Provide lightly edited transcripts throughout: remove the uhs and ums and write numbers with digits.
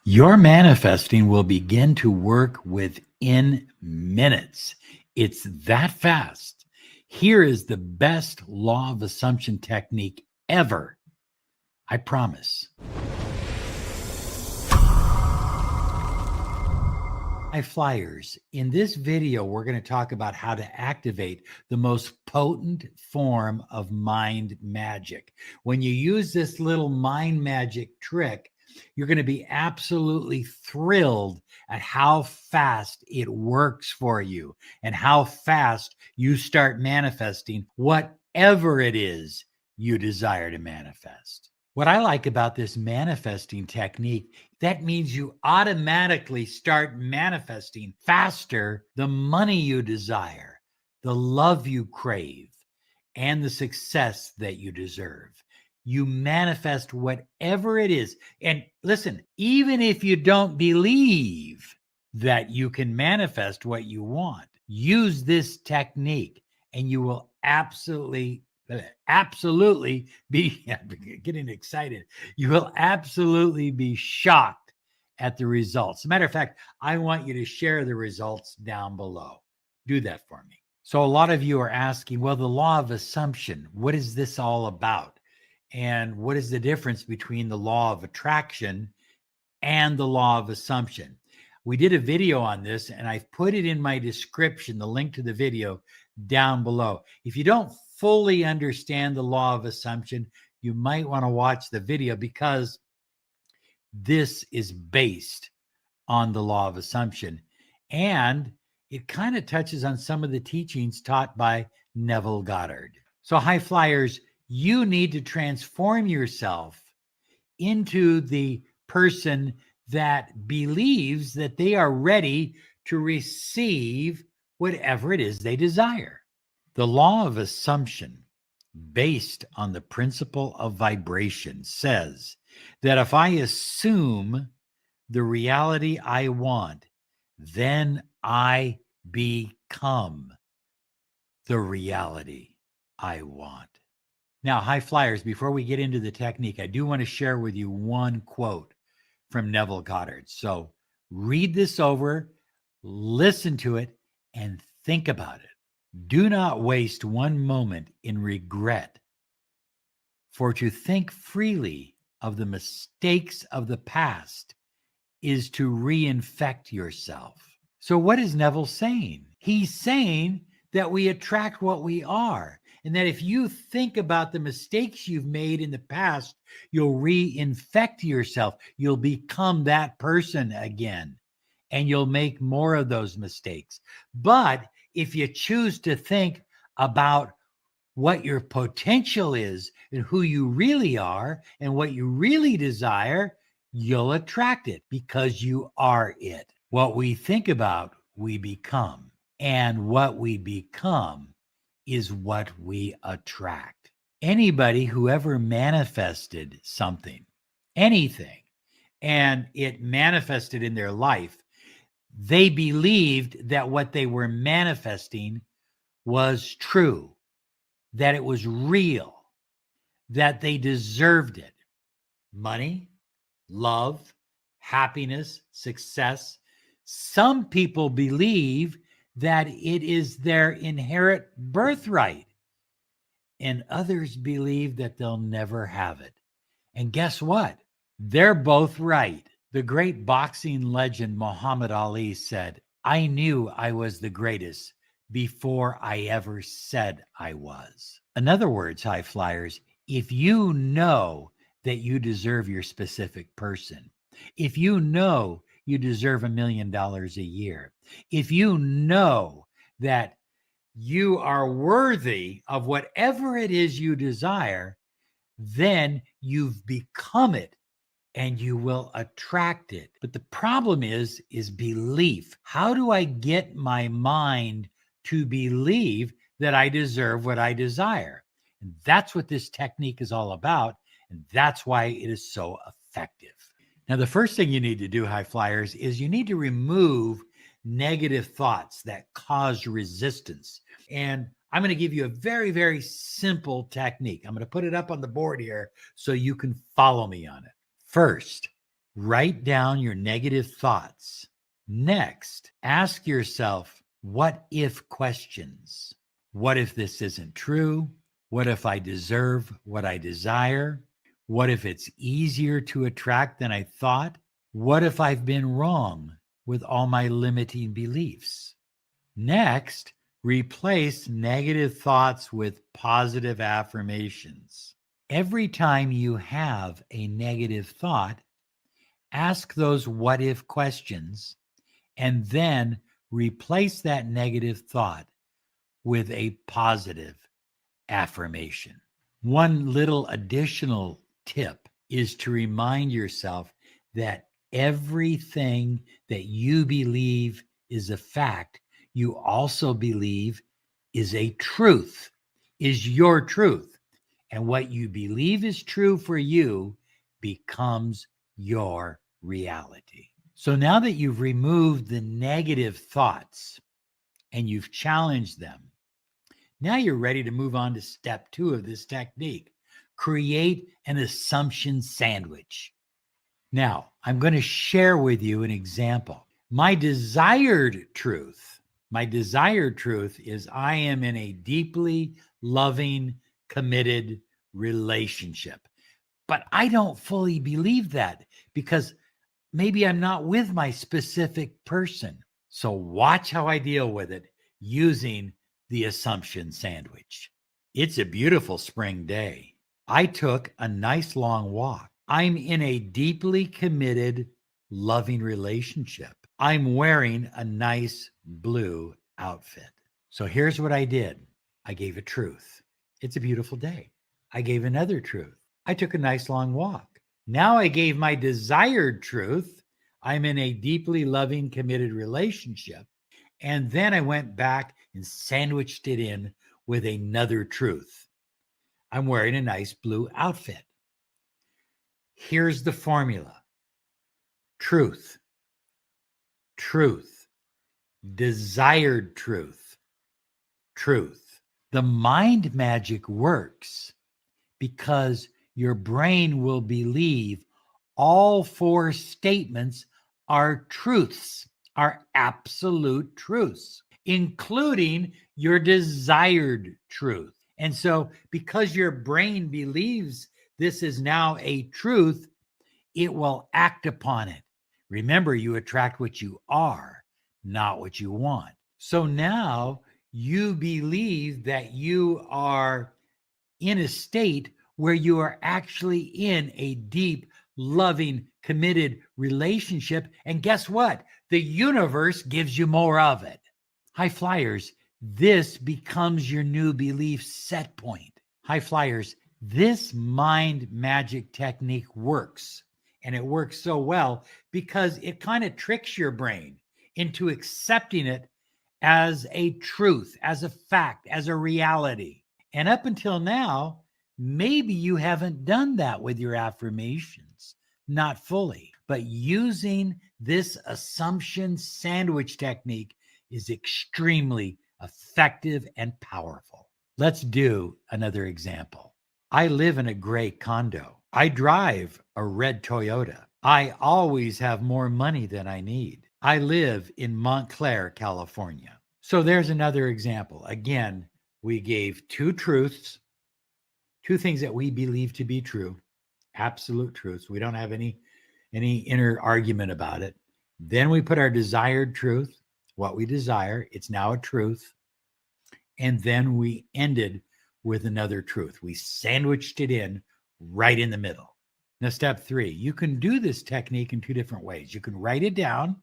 Your manifesting will begin to work within minutes. It's that fast. Here is the best law of assumption technique ever. I promise. High flyers. In this video, we're going to talk about how to activate the most potent form of mind magic. When you use this little mind magic trick, you're going to be absolutely thrilled at how fast it works for you and how fast you start manifesting whatever it is you desire to manifest. What I like about this manifesting technique, that means you automatically start manifesting faster the money you desire, the love you crave, and the success that you deserve. You manifest whatever it is. And listen, even if you don't believe that you can manifest what you want, use this technique and you will absolutely be getting excited. You will absolutely be shocked at the results. As a matter of fact, I want you to share the results down below. Do that for me. So a lot of you are asking, well, the law of assumption, what is this all about? And what is the difference between the law of attraction and the law of assumption? We did a video on this, and I've put it in my description, the link to the video down below. If you don't fully understand the law of assumption, you might want to watch the video because this is based on the law of assumption. And it kind of touches on some of the teachings taught by Neville Goddard. So high flyers, you need to transform yourself into the person that believes that they are ready to receive whatever it is they desire. The law of assumption, based on the principle of vibration, says that if I assume the reality I want, then I become the reality I want. Now, high flyers, before we get into the technique, I do want to share with you one quote from Neville Goddard. So read this over, listen to it, and think about it. Do not waste one moment in regret, for to think freely of the mistakes of the past is to reinfect yourself. So what is Neville saying? He's saying that we attract what we are. And that if you think about the mistakes you've made in the past, you'll reinfect yourself. You'll become that person again, and you'll make more of those mistakes. But if you choose to think about what your potential is and who you really are and what you really desire, you'll attract it because you are it. What we think about, we become. And what we become is what we attract. Anybody who ever manifested something, anything, and it manifested in their life, they believed that what they were manifesting was true, that it was real, that they deserved it. Money, love, happiness, success. Some people believe that it is their inherent birthright, and others believe that they'll never have it. And guess what? They're both right. The great boxing legend Muhammad Ali said, "I knew I was the greatest before I ever said I was." In other words, high flyers, if you know that you deserve your specific person, if you know you deserve $1 million a year, if you know that you are worthy of whatever it is you desire, then you've become it and you will attract it. But the problem is belief. How do I get my mind to believe that I deserve what I desire? And that's what this technique is all about. And that's why it is so effective. Now, the first thing you need to do, high flyers, is you need to remove negative thoughts that cause resistance. And I'm going to give you a very, very simple technique. I'm going to put it up on the board here so you can follow me on it. First, Write down your negative thoughts. Next, ask yourself what if questions. What if this isn't true? What if I deserve what I desire? What if it's easier to attract than I thought? What if I've been wrong with all my limiting beliefs? Next, replace negative thoughts with positive affirmations. Every time you have a negative thought, ask those what if questions and then replace that negative thought with a positive affirmation. One little additional tip is to remind yourself that everything that you believe is a fact, you also believe is a truth, is your truth. And what you believe is true for you becomes your reality. So now that you've removed the negative thoughts and you've challenged them, now you're ready to move on to step 2 of this technique. Create an assumption sandwich. Now, I'm going to share with you an example. My desired truth is I am in a deeply loving, committed relationship. But I don't fully believe that because maybe I'm not with my specific person. So watch how I deal with it using the assumption sandwich. It's a beautiful spring day. I took a nice long walk. I'm in a deeply committed, loving relationship. I'm wearing a nice blue outfit. So here's what I did. I gave a truth. It's a beautiful day. I gave another truth. I took a nice long walk. Now I gave my desired truth. I'm in a deeply loving, committed relationship. And then I went back and sandwiched it in with another truth. I'm wearing a nice blue outfit. Here's the formula. Truth, truth, desired truth, truth. The mind magic works because your brain will believe all 4 statements are truths, are absolute truths, including your desired truth. And so, because your brain believes this is now a truth, it will act upon it. Remember, you attract what you are, not what you want. So now you believe that you are in a state where you are actually in a deep, loving, committed relationship. And guess what? The universe gives you more of it. High flyers, this becomes your new belief set point. High flyers, this mind magic technique works. And it works so well because it kind of tricks your brain into accepting it as a truth, as a fact, as a reality. And up until now, maybe you haven't done that with your affirmations, not fully. But using this assumption sandwich technique is extremely effective and powerful. Let's do another example. I live in a gray condo. I drive a red Toyota. I always have more money than I need. I live in Montclair, California. So there's another example. Again, we gave 2 truths, 2 things that we believe to be true, absolute truths. We don't have any inner argument about it. Then we put our desired truth, what we desire. It's now a truth. And then we ended with another truth. We sandwiched it in right in the middle. Now, step 3, you can do this technique in 2 different ways. You can write it down,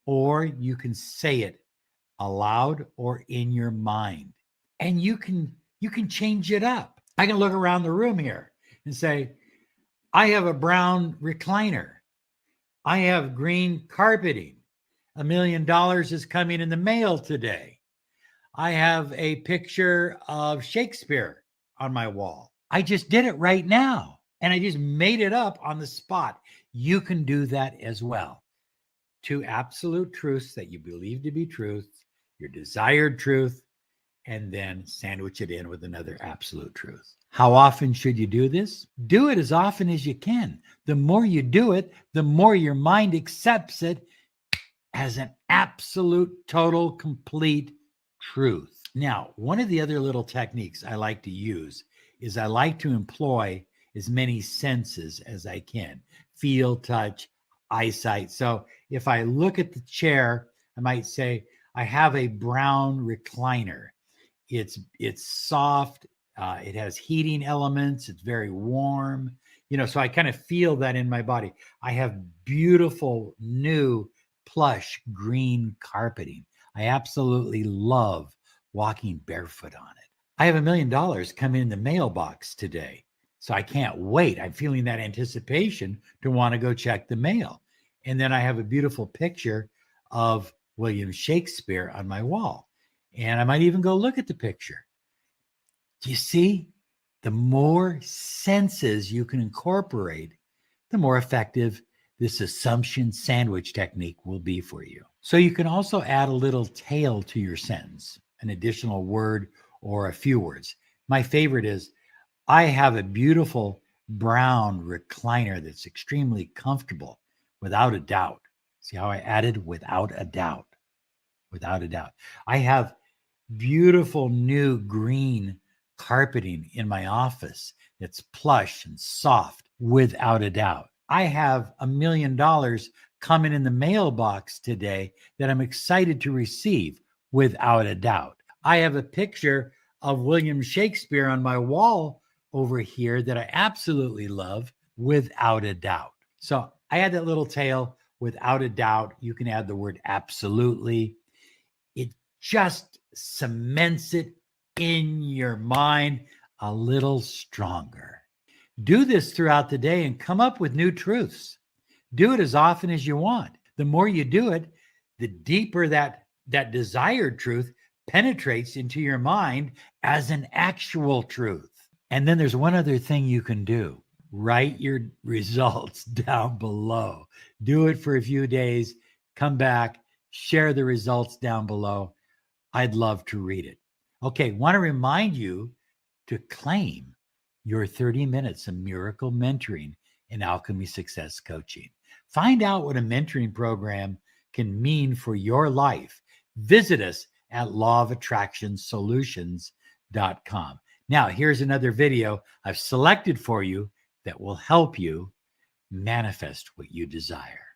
or you can say it aloud or in your mind. And you can change it up. I can look around the room here and say, I have a brown recliner. I have green carpeting. $1 million is coming in the mail today. I have a picture of Shakespeare on my wall. I just did it right now. And I just made it up on the spot. You can do that as well. 2 absolute truths that you believe to be truths, your desired truth, and then sandwich it in with another absolute truth. How often should you do this? Do it as often as you can. The more you do it, the more your mind accepts it as an absolute, total, complete truth. Now, one of the other little techniques I like to use is I like to employ as many senses as I can: feel, touch, eyesight. So if I look at the chair, I might say, I have a brown recliner. It's soft. It has heating elements. It's very warm. So I kind of feel that in my body. I have beautiful new plush green carpeting. I absolutely love walking barefoot on it. I have $1 million come in the mailbox today. So I can't wait. I'm feeling that anticipation to want to go check the mail. And then I have a beautiful picture of William Shakespeare on my wall. And I might even go look at the picture. Do you see? The more senses you can incorporate, the more effective this assumption sandwich technique will be for you. So you can also add a little tail to your sentence, an additional word or a few words. My favorite is, I have a beautiful brown recliner that's extremely comfortable, without a doubt. See how I added without a doubt? Without a doubt. I have beautiful new green carpeting in my office. It's plush and soft, without a doubt. I have $1 million coming in the mailbox today that I'm excited to receive, without a doubt. I have a picture of William Shakespeare on my wall over here that I absolutely love, without a doubt. So I add that little tail, without a doubt. You can add the word absolutely. It just cements it in your mind a little stronger. Do this throughout the day and come up with new truths. Do it as often as you want. The more you do it, the deeper that desired truth penetrates into your mind as an actual truth. And then there's one other thing you can do. Write your results down below. Do it for a few days. Come back, share the results down below. I'd love to read it. Okay, want to remind you to claim your 30 minutes of miracle mentoring in Alchemy Success Coaching. Find out what a mentoring program can mean for your life. Visit us at lawofattractionsolutions.com. Now, here's another video I've selected for you that will help you manifest what you desire.